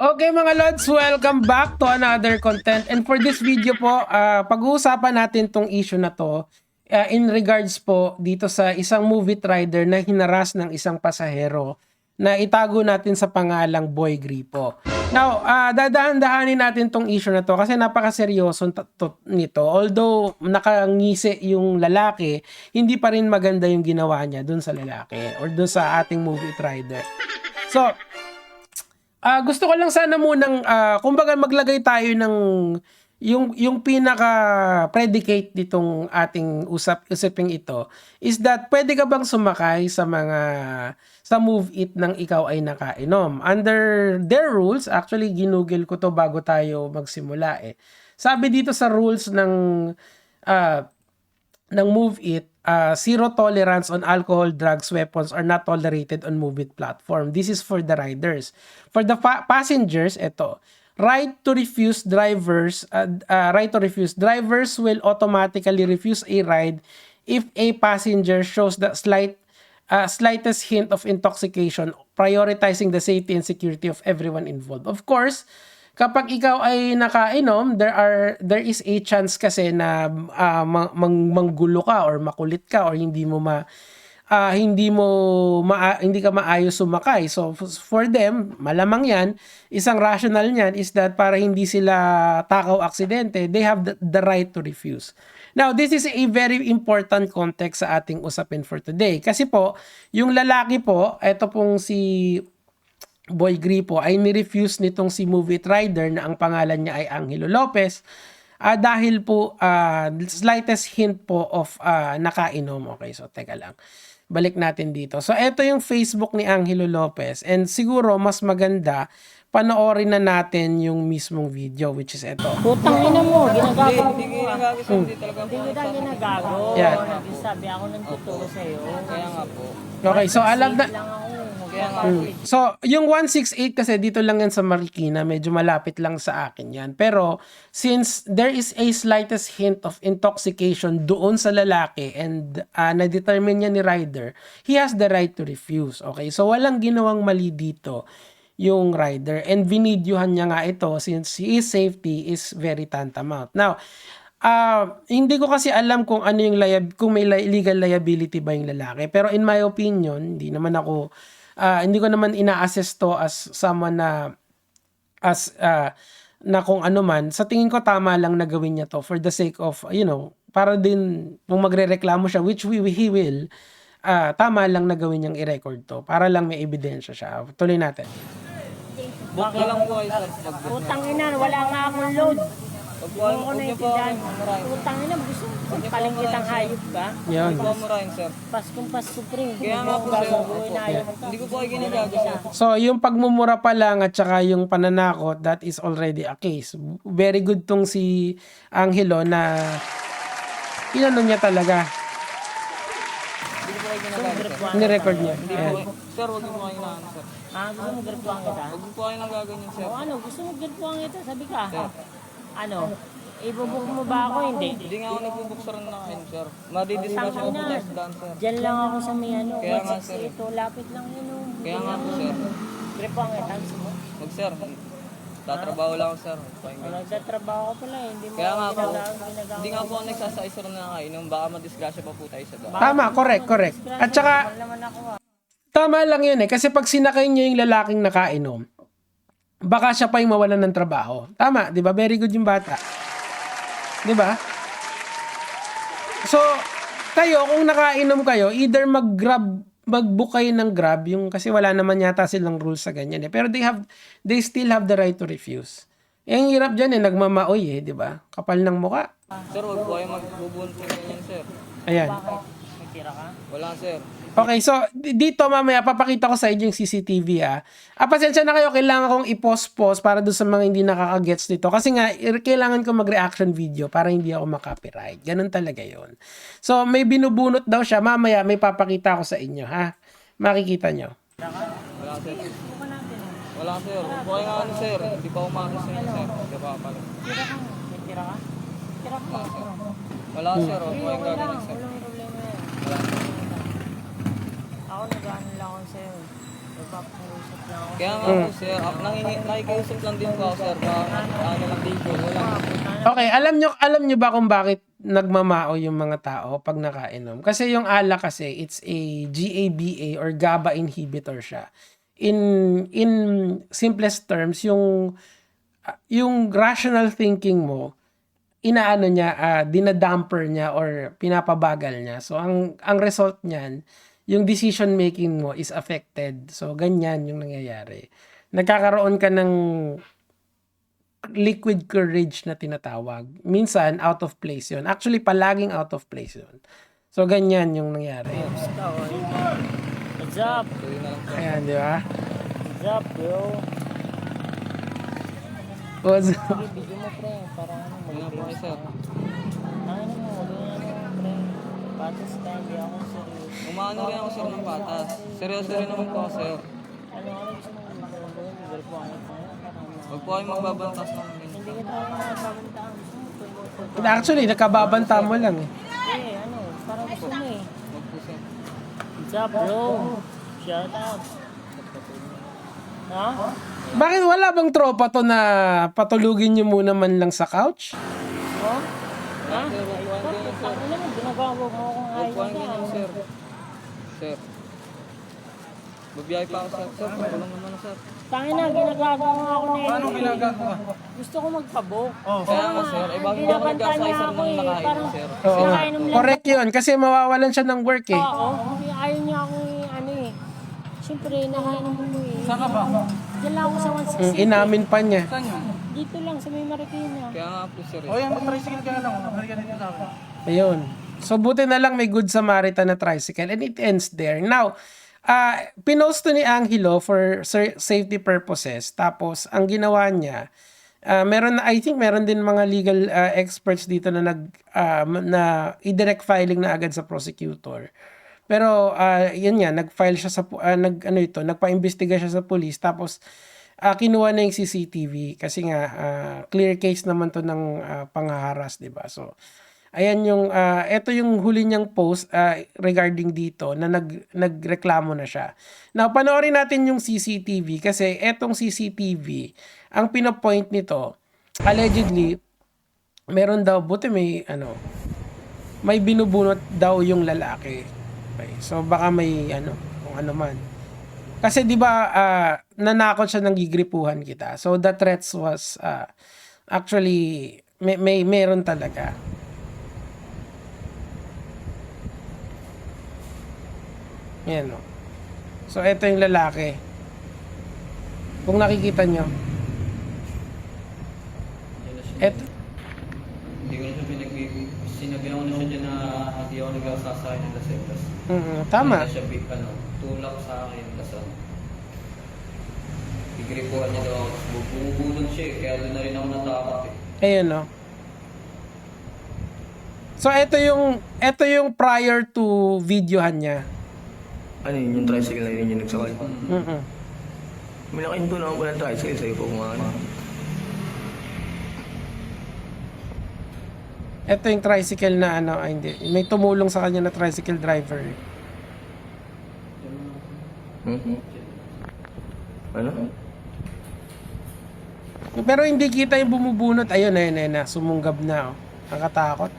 Okay mga Lods, welcome back to another content. And for this video po, pag-uusapan natin tong issue na to in regards po dito sa isang movie rider na hinaras ng isang pasahero na itago natin sa pangalang Boy Gripo. Now, dadahan-dahanin natin tong issue na to kasi napakaseryoso nito. Although nakangisi yung lalaki, hindi pa rin maganda yung ginawa niya dun sa lalaki or dun sa ating movie rider. So, gusto ko lang sana munang kumbaga maglagay tayo ng yung pinaka predicate nitong ating usaping ito is that pwede ka bang sumakay sa Move It nang ikaw ay nakainom. Under their rules, actually ginugol ko to bago tayo magsimula Sabi dito sa rules ng Move It, zero tolerance on alcohol, drugs, weapons are not tolerated on Move It platform. This is for the riders. For the passengers, ito, right to refuse. Drivers will automatically refuse a ride if a passenger shows the slightest hint of intoxication, prioritizing the safety and security of everyone involved. Of course, kapag ikaw ay nakainom, there is a chance kasi na manggulo ka or makulit ka or hindi ka maayos sumakay. So for them, malamang yan, isang rational niyan is that para hindi sila takaw aksidente, they have the right to refuse. Now, this is a very important context sa ating usapin for today. Kasi po, yung lalaki po, eto pong si Boy Gripo ay ni-refuse nitong si Move It rider na ang pangalan niya ay Angelo Lopez dahil po slightest hint po of nakainom. Okay, so teka lang. Balik natin dito. So ito yung Facebook ni Angelo Lopez and siguro mas maganda panoorin na natin yung mismong video which is ito. Putang ina mo, ginagago mo. Hindi ginagago, hindi talaga po. Hindi kita ginagago. Yan. Nagsasabi ako ng totoo sa'yo. Kaya nga po. Okay, so alam na. Lang ako. Kaya nga po. So, yung 168 kasi dito lang yan sa Marikina, medyo malapit lang sa akin yan. Pero, since there is a slightest hint of intoxication doon sa lalaki and na-determine niya ni rider, he has the right to refuse. Okay? So, walang ginawang mali dito yung rider. And vinidyohan niya nga ito since his safety is very tantamount. Now, hindi ko kasi alam kung ano yung kung may legal liability ba yung lalaki. Pero in my opinion, hindi ko naman ina-assess to as someone na kung ano man, sa tingin ko tama lang na gawin niya to for the sake of, para din kung magrereklamo siya, which he will, tama lang na gawin niyang i-record to para lang may ebidensya siya. Tuloy natin. Book na lang po kayo, sir. Putang ina, wala nga akong load. Huwag niyo po ako murahin. Putang ina, gusto mo paling kitang hayop ka? Yan. Huwag po murahin, sir. Paskong Pasko pre. Kaya nga po, sir. Hindi ko po kayo ginagago, sir. So, yung pagmumura pa lang at saka yung pananakot, that is already a case. Very good tong si Angelo na inano niya talaga. Hindi ko po kayo ginagago, sir. Ni-record niya. Hindi Ayan. po. Sir, huwag niyo po kayo inaano, sir. Gusto mo gripuan kita? Huwag niyo po kayo nagaganyan, sir. O ano, gusto mo gripuan kita? Sabi ka. Sir. Ano, ibubuk mo ba ako? Hindi. Hindi nga ako nagbubuksan na kayo, sir. Madidiscuss ko po tayo sa daan, sir. Diyan lang ako sa may ano. Kaya nga, sir. Ito, lapit lang yun. Kaya nga po, sir. Gripuan kita. Gusto mo? Huwag, sir. Tatrabaho lang ako, sir. Nagtatrabaho ko pala eh. Hindi mo Kaya nga ako po, ginagawa. hindi nga po ako nagsasakay, sir, na kainom. Baka madisgrasya pa po tayo sa daan. Tama, correct. At saka, Wala naman ako tama lang yun kasi pag sinakay niyo yung lalaking nakainom, baka siya pa yung mawalan ng trabaho. Tama, di ba? Very good yung bata. Di ba? So, kayo, kung nakainom kayo, either mag-book kayo ng Grab, yung, kasi wala naman yata silang rules sa ganyan Pero they still have the right to refuse. Yung hirap dyan nagmamaoy di ba? Kapal ng muka. Sir, huwag po kayo magbubunting ganyan, sir. Ayan. May tira ka? Wala, sir. Okay, so dito mamaya papakita ko sa inyo yung CCTV pasensya na kayo, kailangan kong i-pause para doon sa mga hindi nakaka-gets nito. Kasi nga, kailangan ko mag-reaction video para hindi ako makopyright. Ganun talaga yon. So, may binubunot daw siya. Mamaya, may papakita ko sa inyo, ha? Makikita nyo. Wala, sir. Wala, sir. Huwag po kayo ano, sir. Hindi pa umakas sa inyo, sir. Hindi pa pala. Tira ka? May tira ka? Tira ka. Wala, sir. Huwag po kayong gagawin, sir. Walang problema yan. Wala. Ako nag-ano lang ako sa'yo. Nagpapausap lang ako. Kaya nga po sir, nakikiusap lang din po ako sir. Ano lang din po. Okay, alam nyo ba kung bakit nagmamao yung mga tao pag nakainom? Kasi yung alak kasi, it's a GABA or GABA inhibitor siya. In simplest terms, yung rational thinking mo, inaano niya, dinadamper niya or pinapabagal niya. So, ang result niyan, yung decision making mo is affected. So, ganyan yung nangyayari. Nagkakaroon ka ng liquid courage na tinatawag. Minsan, out of place yun. Actually, palaging out of place yun. So, ganyan yung nangyari. Ikaw, what's up? Ayan, di ba? What's up, bro? Was, Sige, video mo, pre. Para ano, Wala po kayo sir. Ano mo, pre. Patas ka, hindi ako seryoso. Umaano rin ako sir ng patas. Seryoso rin naman po ako sir. Ano gusto mo? Legal po ano tayo? Huwag po kayong magbabantas ng Hindi ka tayo nakababantaan. actually, nakababanta mo lang eh. Ano, parang gusto mo eh. Huwag po sir. What's up, bro? Shout out. Ha? Bakit wala bang tropa to na patulugin nyo muna man lang sa couch? Oh? Ha? Sir, huwag po kayong ganyan sir. Ano naman, ginagawa mo kung Huwag po ayaw kayong ganyan ka. sir. Sir. Babiyahe pa ako sir. Sir, walang naman na sir. Tangin na, ginagawa mo ako na Paano ginagawa? Gusto ko magpabok. Kaya nga sir, eh bakit hindi ako nagkasay sir nung nakain sir? Oo nga. Nakainom lang. Correct yun. Kasi mawawalan siya ng work eh. Oo, ayaw niya ako ano eh. Siyempre, nakainom mo eh. Saan ka ba? Diyan lang ako sa 160. Inamin pa niya. Dito lang, sa may Marikina. Kaya nga po sir. O yan, mag-tricycle ka na lang. Balikan dito sa akin. Ayun. So, buti na lang may Good Samaritan na tricycle and it ends there. Now, pinost to ni Angelo for safety purposes. Tapos, ang ginawa niya, I think meron din mga legal experts dito na na i-direct filing na agad sa prosecutor. Pero yun nga, nag-file siya sa nagpa-imbestiga siya sa police tapos kinuha na yung CCTV kasi nga clear case naman to ng panghaharas, 'di ba? So ayan yung ito yung huli niyang post regarding dito na nagreklamo na siya. Now panoorin natin yung CCTV kasi etong CCTV, ang pinopoint nito allegedly meron daw buti may binubunot daw yung lalaki. Okay. So baka may kung ano man. Kasi 'di ba nanakot siya ng gigripuhan kita. So the threats was actually meron talaga. Yan o. So ito yung lalaki. Kung nakikita nyo. Eto. Hindi ko na siya sinabihan ko na siya dyan na hindi ako nag-asasakay ng lasetas. Tama. Hindi na siya tulak sa akin. Kasi igripuhan niya daw ako. Bumubulon siya eh. Kaya doon na rin ako natakot eh. Ayun no. So ito yung prior to videohan niya. Ano yun, yung tricycle na yun yung nagsakal? Mm-mm. Malaking doon ako walang tricycle sa'yo po kung ano. Ito yung tricycle na hindi. May tumulong sa kanya na tricycle driver. Ano? Pero hindi kita yung bumubunot. Ayun na. Sumunggab na. Oh. Nakatakot.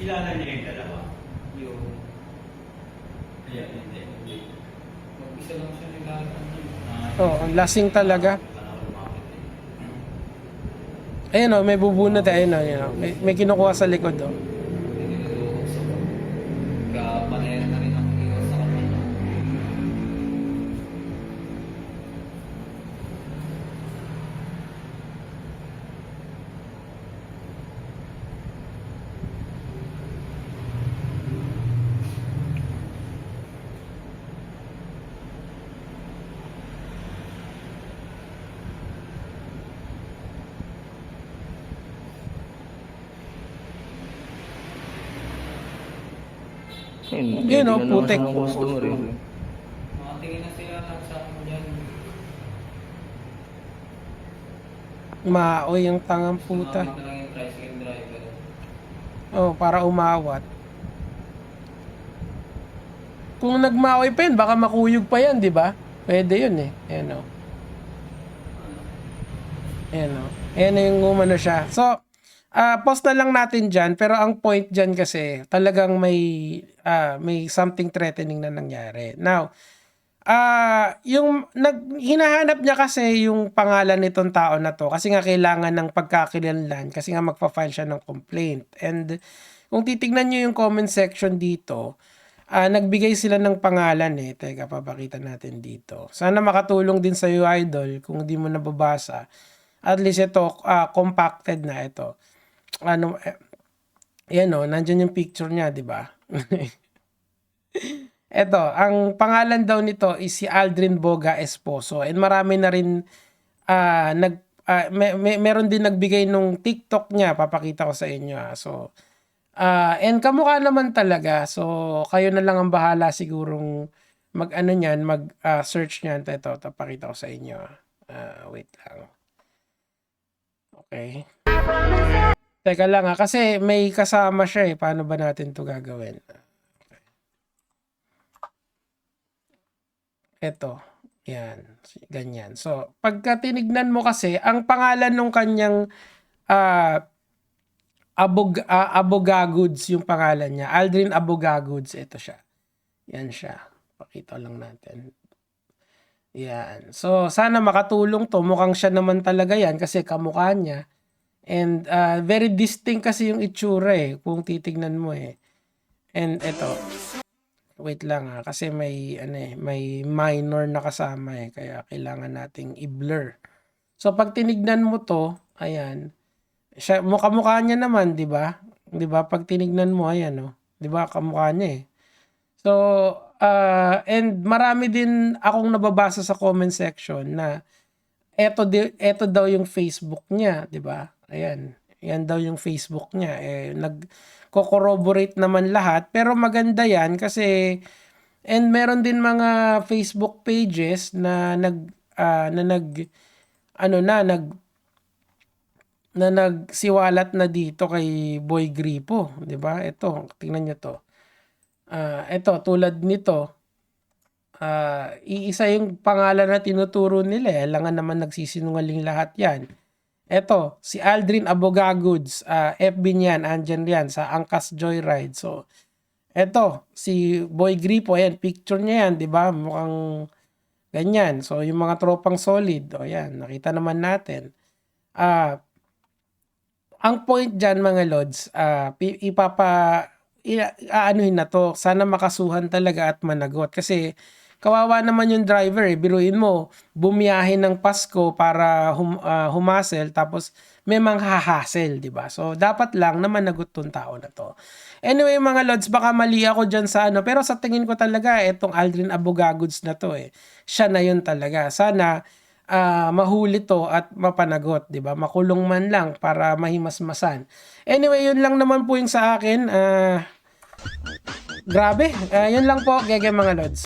Kilala niya yung dalawa? Yung Ayan, hindi. mag-isa lang siya nag-aaral. Oh, ang lasing talaga. Ayun may bubunot ayun may kinukuha sa likod oh. Kapanayan na rin ako iwas sa kanya. Yun, oh, putek. Ng customer eh. Makatingin na sila sa akin dyan. Maoy yung tangang puta. Sumabit na lang yung tricycle driver. Oh, para umawat. Kung nagmaoy pa yun, baka makuyog pa yan, di ba? Pwede yun eh. Ayan o. Ayan o. Ayan yung umano siya. So, pause na lang natin dyan. Pero ang point dyan kasi, talagang may something threatening na nangyari. Now, yung hinahanap niya kasi yung pangalan nitong tao na to kasi nga kailangan ng pagkakilanlan kasi nga magpa-file siya ng complaint. And kung titignan niyo yung comment section dito, nagbigay sila ng pangalan eh. Teka, papakita natin dito. Sana makatulong din sa iyo, idol, kung di mo nababasa. At least ito, compacted na ito. Yan o, nandyan yung picture niya, di ba? Ito, ang pangalan daw nito is si Aldrin Boga Esposo. And marami na rin, meron din nagbigay nung TikTok niya. Papakita ko sa inyo. So, and kamukha naman talaga. So, kayo na lang ang bahala sigurong mag-search niyan. Ito, papakita ko sa inyo. Wait lang. Okay. Teka lang kasi may kasama siya eh. Paano ba natin to gagawin? Ito. Yan. Ganyan. So, pagka tinignan mo kasi, ang pangalan nung kanyang Abogagoods yung pangalan niya. Aldrin Abogagoods. Ito siya. Yan siya. Pakita lang natin. Yan. So, sana makatulong to. Mukhang siya naman talaga yan kasi kamukha niya. And very distinct kasi yung itsura eh. Kung titignan mo eh. And ito. Wait lang kasi may minor na kasama eh kaya kailangan nating i-blur. So pag tinignan mo to, ayan. Siya mukha niya naman, 'di ba? 'Di ba? Pag tinignan mo ayan oh. 'Di ba? Kamukha niya eh. So and marami din akong nababasa sa comment section na eto daw yung Facebook niya, 'di ba? Ayan. Yan daw yung Facebook niya. Nag-corroborate naman lahat. Pero maganda yan kasi and meron din mga Facebook pages na nagsiwalat na dito kay Boy Gripo, 'di ba? Ito, tingnan niyo to. Ito tulad nito. Iisa yung pangalan na tinuturo nila. Langan naman nagsisinungaling lahat 'yan. Eto, si Aldrin Abogagoods, FB niyan, andyan yan sa Angkas Joyride. So, eto, si Boy Gripo, ayan, picture niya yan, di ba? Mukhang ganyan. So, yung mga tropang solid, o yan, nakita naman natin. Ang point dyan, mga lods, aanuhin na to. Sana makasuhan talaga at managot. Kasi, kawawa naman yung driver eh. Biruin mo, bumiyahe ng Pasko para humasel tapos may mga hahasel, di ba? So, dapat lang na managot tong tao na to. Anyway, mga lods, baka mali ako dyan sa pero sa tingin ko talaga, itong Aldrin Abogagoods na to eh. Siya na yun talaga. Sana mahuli to at mapanagot, di ba? Makulong man lang para mahimasmasan. Anyway, yun lang naman po yung sa akin. Grabe. Yun lang po, gege mga lods.